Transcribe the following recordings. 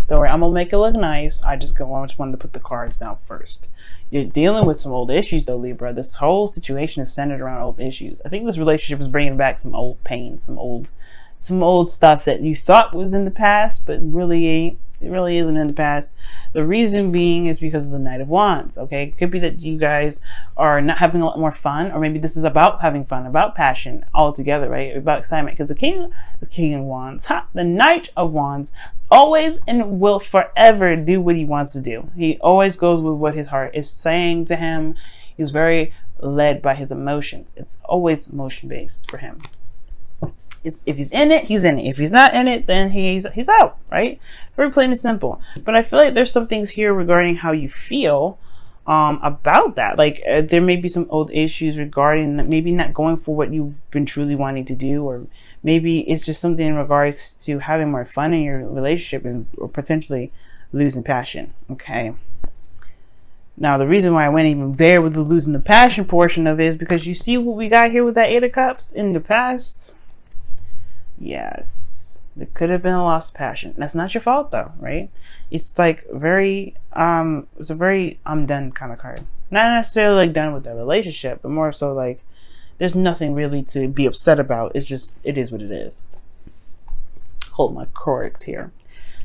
Don't worry, I'm gonna make it look nice. I just wanted to put the cards down first. You're dealing with some old issues though, Libra. This whole situation is centered around old issues. I think this relationship is bringing back some old pain, some old stuff that you thought was in the past, but really it really isn't in the past. The reason being is because of the Knight of Wands. Okay, it could be that you guys are not having a lot more fun, or maybe this is about having fun, about passion altogether, right? About excitement. Because the King of Wands, the Knight of Wands, always and will forever do what he wants to do. He always goes with what his heart is saying to him. He's very led by his emotions. It's always emotion based for him. If he's in it, he's in it. If he's not in it, then he's out, right? Very plain and simple. But I feel like there's some things here regarding how you feel about that. Like there may be some old issues regarding that, maybe not going for what you've been truly wanting to do, or maybe it's just something in regards to having more fun in your relationship or potentially losing passion. Okay. Now, the reason why I went even there with the losing the passion portion of it is because you see what we got here with that Eight of Cups in the past. Yes, there could have been a lost passion. That's not your fault though, right? It's like very it's a very I'm done kind of card. Not necessarily like done with the relationship, but more so like there's nothing really to be upset about. It's just, it is what it is. Hold my cords here.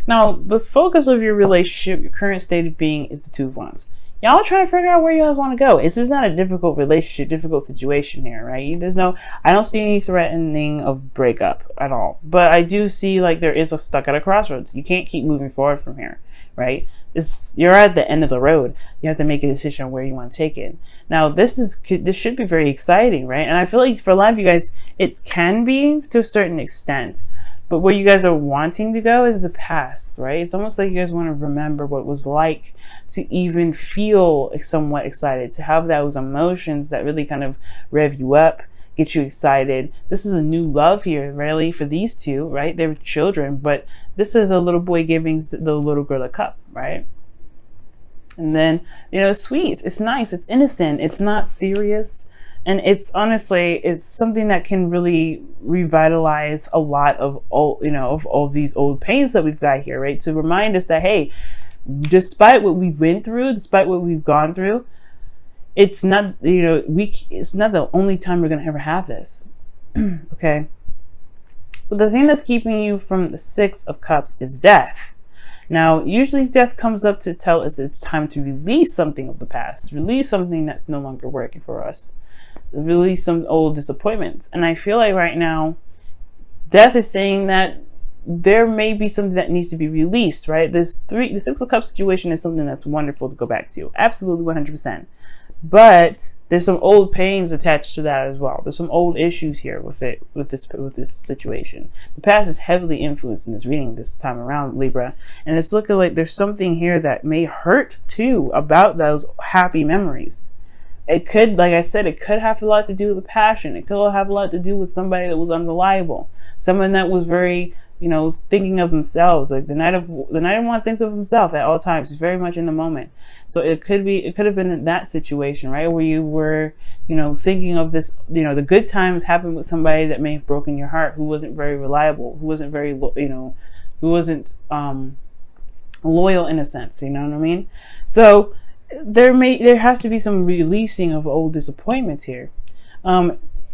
Now, the focus of your relationship, your current state of being, is the Two of Wands. Y'all are trying to figure out where you guys want to go. This is not a difficult relationship, difficult situation here, right? I don't see any threatening of breakup at all. But I do see like there is a stuck at a crossroads. You can't keep moving forward from here, right? You're at the end of the road. You have to make a decision on where you want to take it. Now, this should be very exciting, right? And I feel like for a lot of you guys, it can be to a certain extent. But where you guys are wanting to go is the past, right? It's almost like you guys want to remember what it was like to even feel somewhat excited, to have those emotions that really kind of rev you up, get you excited. This is a new love here, really, for these two, right? They're children, but this is a little boy giving the little girl a cup, right? And then, it's sweet, it's nice, it's innocent, it's not serious. And it's honestly, it's something that can really revitalize a lot of all these old pains that we've got here, right? To remind us that, hey, despite what we've been through, despite what we've gone through, it's not, it's not the only time we're going to ever have this. Okay. But the thing that's keeping you from the Six of Cups is death. Now, usually death comes up to tell us it's time to release something of the past, release something that's no longer working for us, release some old disappointments. And I feel like right now, death is saying that there may be something that needs to be released, right? The Six of Cups situation is something that's wonderful to go back to. Absolutely 100%. But there's some old pains attached to that as well. There's some old issues here with this situation. The past is heavily influenced in this reading this time around, Libra. And it's looking like there's something here that may hurt too about those happy memories. It could, like I said, it could have a lot to do with passion. It could have a lot to do with somebody that was unreliable. Someone that was very, was thinking of themselves. Like the Knight of Wands thinks of himself at all times. He's very much in the moment. So it could have been in that situation, right? Where you were, thinking of this, the good times happened with somebody that may have broken your heart, who wasn't very reliable, who wasn't very, who wasn't loyal in a sense, you know what I mean? So there has to be some releasing of old disappointments here.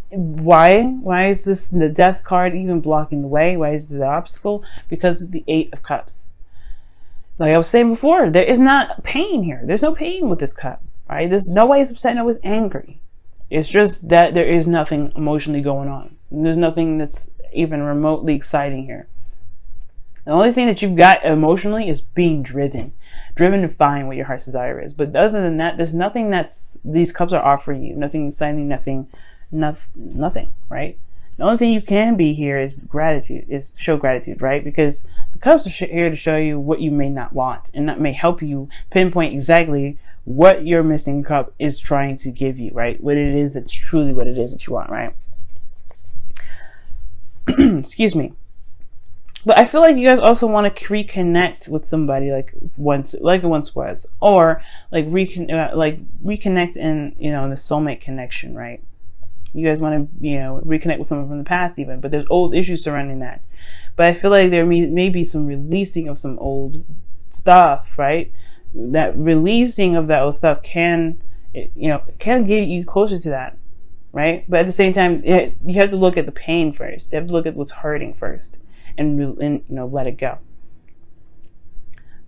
Why is the Death card even blocking the way? Why is it the obstacle? Because of the Eight of Cups. Like I was saying before, there is not pain here. There's no pain with this cup, right? There's nobody's upset, nobody's angry. It's just that there is nothing emotionally going on. There's nothing that's even remotely exciting here. The only thing that you've got emotionally is being driven to find what your heart's desire is. But other than that, there's nothing these cups are offering you. Nothing exciting, nothing, right? The only thing you can be here is show gratitude, right? Because the cups are here to show you what you may not want. And that may help you pinpoint exactly what your missing cup is trying to give you, right? What it is that's truly what it is that you want, right? Excuse me. But I feel like you guys also want to reconnect with somebody like it once was, or like reconnect in the soulmate connection, right? You guys want to, reconnect with someone from the past even, but there's old issues surrounding that. But I feel like there may be some releasing of some old stuff, right? That releasing of that old stuff can get you closer to that, right? But at the same time, you have to look at the pain first. You have to look at what's hurting first, and let it go.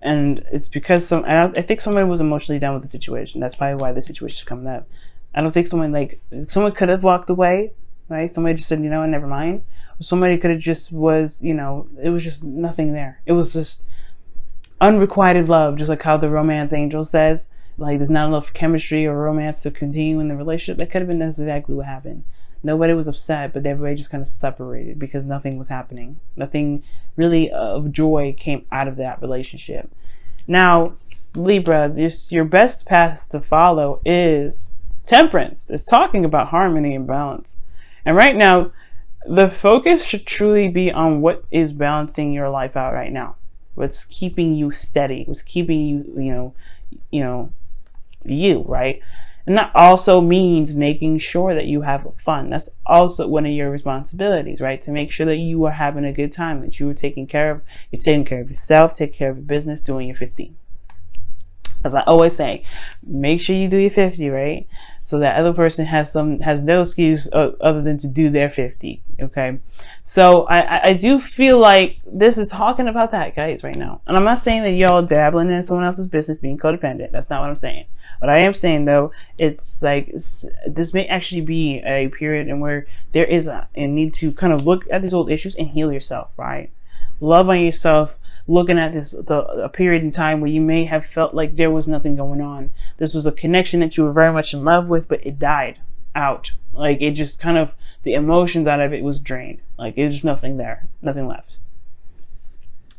And it's because I think somebody was emotionally done with the situation. That's probably why the situation is coming up. I don't think someone could have walked away, right? Somebody just said, never mind. Or somebody could have just was, it was just nothing there. It was just unrequited love, just like how the romance angel says, like there's not enough chemistry or romance to continue in the relationship. That could have been exactly what happened. Nobody was upset, but everybody just kind of separated because nothing was happening. Nothing really of joy came out of that relationship. Now, Libra, your best path to follow is temperance. It's talking about harmony and balance. And right now, the focus should truly be on what is balancing your life out right now. What's keeping you steady? What's keeping you, you, right? And that also means making sure that you have fun. That's also one of your responsibilities, right? To make sure that you are having a good time, that you're taking care of yourself, take care of your business, doing your 50. As I always say, make sure you do your 50, right? So that other person has no excuse other than to do their 50. Okay. So I do feel like this is talking about that, guys, right now. And I'm not saying that y'all dabbling in someone else's business, being codependent. That's not what I'm saying. What I am saying, though, it's like this may actually be a period in where there is a need to kind of look at these old issues and heal yourself, right? Love on yourself, looking at a period in time where you may have felt like there was nothing going on. This was a connection that you were very much in love with, but it died out. Like it just kind of, the emotions out of it was drained. Like it was just nothing there, nothing left.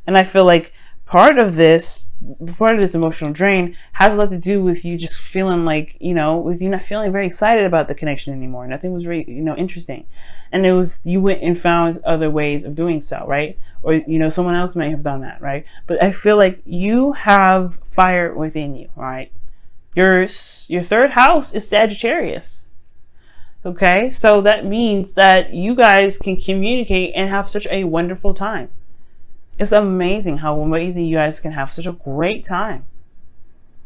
And I feel like part of this emotional drain has a lot to do with you just feeling like, with you not feeling very excited about the connection anymore. Nothing was really, interesting. And it was, you went and found other ways of doing so, right? Or, someone else may have done that, right? But I feel like you have fire within you, right? Your third house is Sagittarius. Okay? So that means that you guys can communicate and have such a wonderful time. It's amazing how amazing you guys can have such a great time.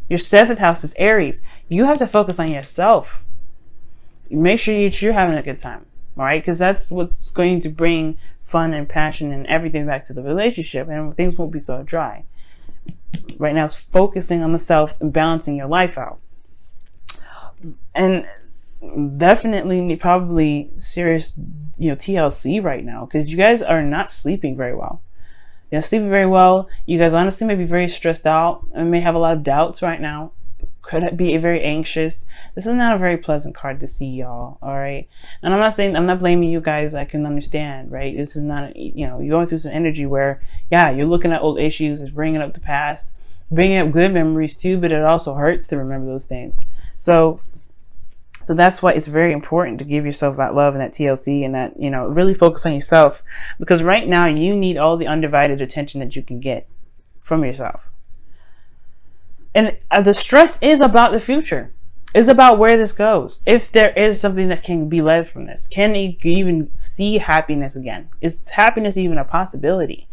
Your seventh house is Aries. You have to focus on yourself. Make sure you're having a good time. All right? Because that's what's going to bring fun and passion and everything back to the relationship. And things won't be so dry. Right now, it's focusing on the self and balancing your life out. And definitely, probably serious, TLC right now. Because you guys are not sleeping very well. You're not sleeping very well. You guys honestly may be very stressed out and may have a lot of doubts right now. Could be very anxious. This is not a very pleasant card to see, y'all. All right. And I'm not blaming you guys. I can understand, right? This is not, you're going through some energy where, you're looking at old issues. It's bringing up the past, bringing up good memories too, but it also hurts to remember those things. So that's why it's very important to give yourself that love and that TLC and that, really focus on yourself, because right now you need all the undivided attention that you can get from yourself. And the stress is about the future. It's about where this goes. If there is something that can be led from this, can you even see happiness again? Is happiness even a possibility?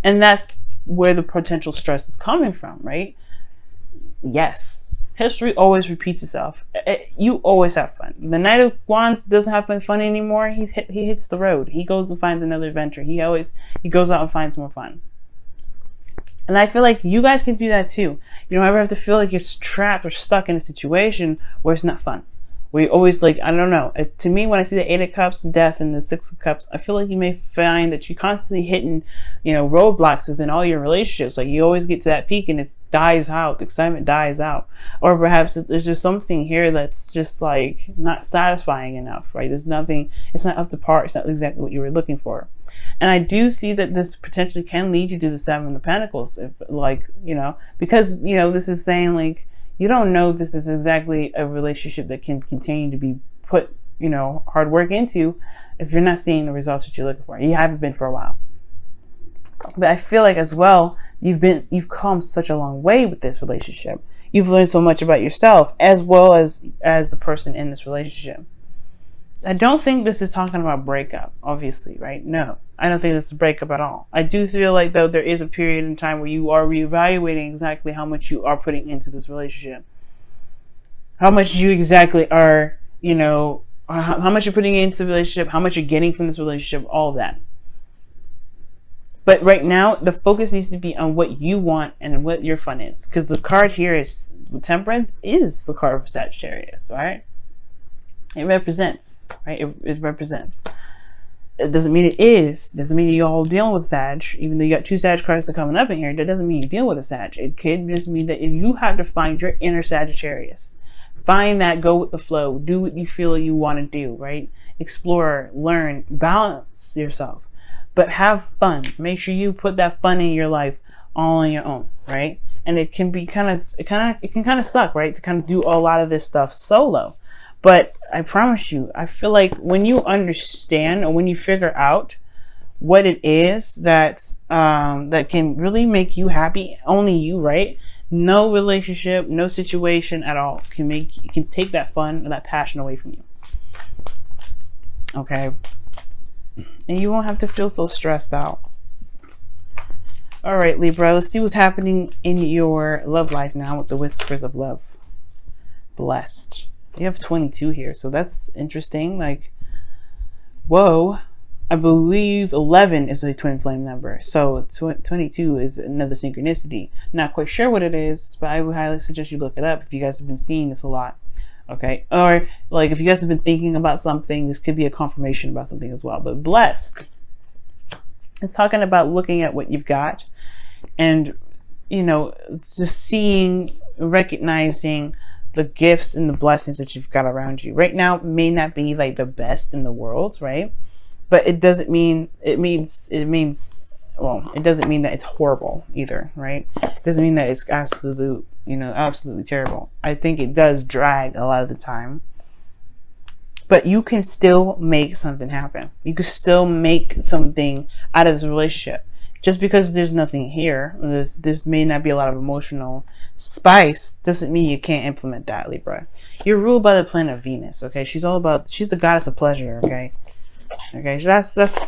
And that's where the potential stress is coming from, right? Yes. History always repeats itself. You always have fun. The Knight of Wands doesn't have fun anymore. He hits the road. He goes and finds another adventure. He goes out and finds more fun. And I feel like you guys can do that too. You don't ever have to feel like you're trapped or stuck in a situation where it's not fun. Where you always I don't know. To me, when I see the 8 of Cups, Death, and the 6 of Cups, I feel like you may find that you're constantly hitting, roadblocks within all your relationships. Like you always get to that peak and it dies out. The excitement dies out. Or perhaps there's just something here that's just not satisfying enough, right? There's nothing, it's not up to par. It's not exactly what you were looking for. And I do see that this potentially can lead you to the 7 of Pentacles, because, this is saying you don't know if this is exactly a relationship that can continue to be put, hard work into if you're not seeing the results that you're looking for. You haven't been for a while. But I feel like as well, you've come such a long way with this relationship. You've learned so much about yourself as well as the person in this relationship. I don't think this is talking about breakup, obviously, right? No, I don't think this is a breakup at all. I do feel like, though, there is a period in time where you are reevaluating exactly how much you are putting into this relationship. How much you exactly are, you know, how much you're putting into the relationship, how much you're getting from this relationship, all of that. But right now, the focus needs to be on what you want and what your fun is. Because the card here is Temperance is the card of Sagittarius, right? It represents, right? It represents. It doesn't mean it is. Doesn't mean you're all dealing with Sag. Even though you got 2 Sag cards that are coming up in here, that doesn't mean you deal with a Sag. It could just mean that you have to find your inner Sagittarius. Find that, go with the flow. Do what you feel you want to do, right? Explore, learn, balance yourself. But have fun. Make sure you put that fun in your life all on your own, right? And it can be it can kind of suck, right? To kind of do a lot of this stuff solo. But I promise you, I feel like when you understand or when you figure out what it is that that can really make you happy, only you, right? No relationship, no situation at all can take that fun or that passion away from you. Okay? And you won't have to feel so stressed out. All right, Libra, let's see what's happening in your love life now with the Whispers of Love. Blessed. You have 22 here, so that's interesting. Like, whoa. I believe 11 is a twin flame number. So 22 is another synchronicity. Not quite sure what it is, but I would highly suggest you look it up if you guys have been seeing this a lot. Okay, or like if you guys have been thinking about something, this could be a confirmation about something as well. But blessed, it's talking about looking at what you've got and, you know, just seeing, recognizing the gifts and the blessings that you've got around you. Right now may not be like the best in the world, right? But it doesn't mean, it doesn't mean that it's horrible either, right? It doesn't mean that it's absolutely terrible. I think it does drag a lot of the time. But you can still make something happen. You can still make something out of this relationship. Just because there's nothing here, this may not be a lot of emotional spice, doesn't mean you can't implement that, Libra. You're ruled by the planet Venus, okay? She's the goddess of pleasure, okay? Okay, so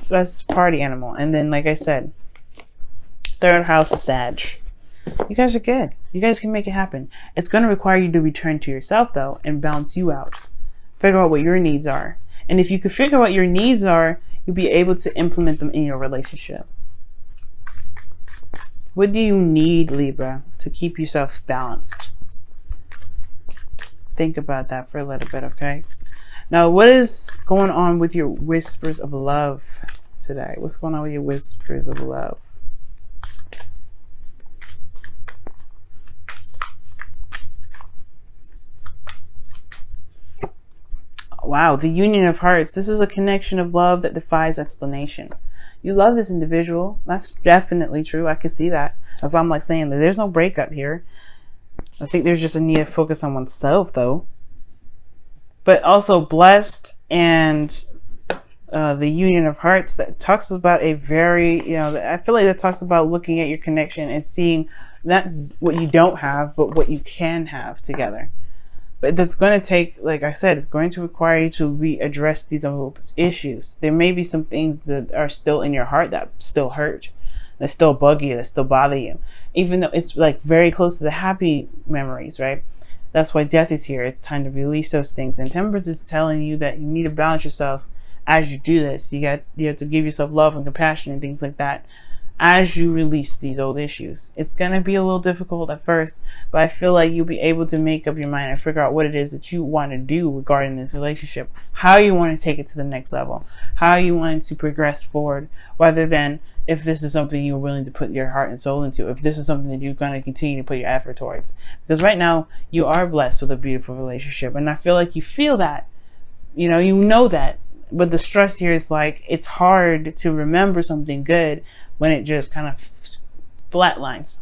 that's party animal. And then, like I said, 3rd house is Sag. You guys are good. You guys can make it happen. It's going to require you to return to yourself, though, and balance you out. Figure out what your needs are. And if you can figure out what your needs are, you'll be able to implement them in your relationship. What do you need, Libra, to keep yourself balanced? Think about that for a little bit, okay? Now, what is going on with your Whispers of Love today? What's going on with your Whispers of Love? Wow, the Union of Hearts. This is a connection of love that defies explanation. You love this individual. That's definitely true. I can see that. That's why I'm like saying that there's no breakup here. I think there's just a need to focus on oneself, though. But also blessed and the Union of Hearts, that talks about a very, I feel like that talks about looking at your connection and seeing not what you don't have, but what you can have together. But that's going to take, like I said, it's going to require you to readdress these old issues. There may be some things that are still in your heart that still hurt, that still bug you, that still bother you, even though it's like very close to the happy memories, right? That's why Death is here. It's time to release those things. And Temperance is telling you that you need to balance yourself as you do this. You have to give yourself love and compassion and things like that as you release these old issues. It's going to be a little difficult at first, but I feel like you'll be able to make up your mind and figure out what it is that you want to do regarding this relationship, how you want to take it to the next level, how you want to progress forward, rather than if this is something you're willing to put your heart and soul into, if this is something that you're going to continue to put your effort towards. Because right now, you are blessed with a beautiful relationship, and I feel like you feel that, you know that, but the stress here is like, it's hard to remember something good when it just kind of flatlines.